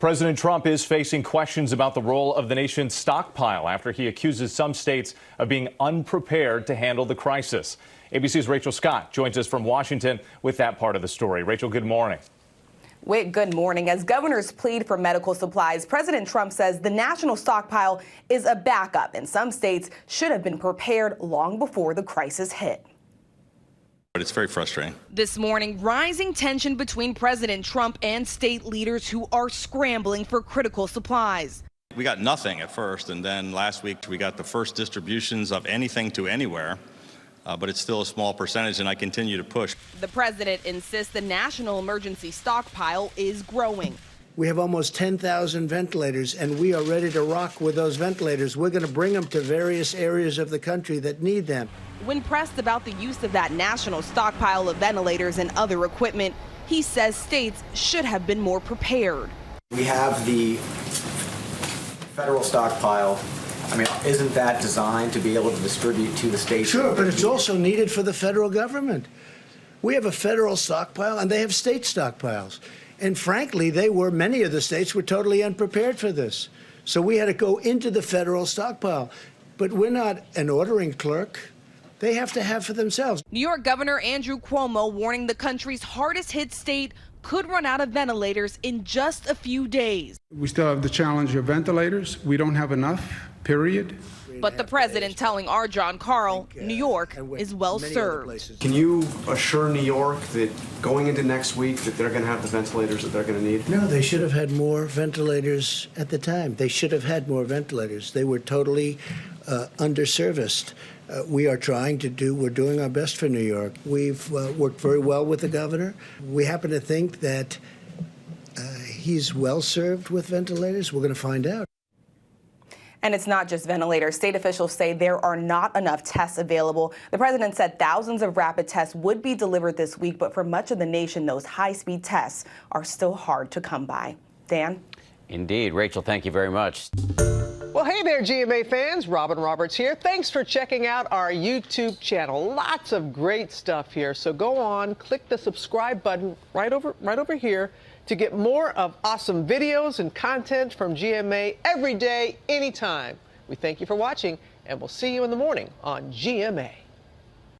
President Trump is facing questions about the role of the nation's stockpile after he accuses some states of being unprepared to handle the crisis. ABC's Rachel Scott joins us from Washington with that part of the story. Rachel, good morning. Whit, good morning. As governors plead for medical supplies, President Trump says the national stockpile is a backup and some states should have been prepared long before the crisis hit. But it's very frustrating. This morning, rising tension between President Trump and state leaders who are scrambling for critical supplies. We got nothing at first, and then last week we got the first distributions of anything to anywhere, but it's still a small percentage, and I continue to push. The president insists the national emergency stockpile is growing. We have almost 10,000 ventilators, and we are ready to rock with those ventilators. We're going to bring them to various areas of the country that need them. When pressed about the use of that national stockpile of ventilators and other equipment, he says states should have been more prepared. We have the federal stockpile. I mean, isn't that designed to be able to distribute to the states? Sure, but it's also needed for the federal government. We have a federal stockpile, and they have state stockpiles. And frankly, many of the states were totally unprepared for this. So we had to go into the federal stockpile. But we're not an ordering clerk. They have to have for themselves. New York Governor Andrew Cuomo warning the country's hardest hit state could run out of ventilators in just a few days. We still have the challenge of ventilators. We don't have enough, period. But the president telling our John Carl, New York is well served. Can you assure New York that going into next week that they're going to have the ventilators that they're going to need? No, they should have had more ventilators at the time. They should have had more ventilators. They were totally underserviced. We're doing our best for New York. We've worked very well with the governor. We happen to think that he's well served with ventilators. We're going to find out. And it's not just ventilators. State officials say there are not enough tests available. The president said thousands of rapid tests would be delivered this week, but for much of the nation, those high-speed tests are still hard to come by. Dan? Indeed. Rachel, thank you very much. Well, hey there, GMA fans. Robin Roberts here. Thanks for checking out our YouTube channel. Lots of great stuff here. So go on, click the subscribe button right over here to get more of awesome videos and content from GMA every day, anytime. We thank you for watching, and we'll see you in the morning on GMA.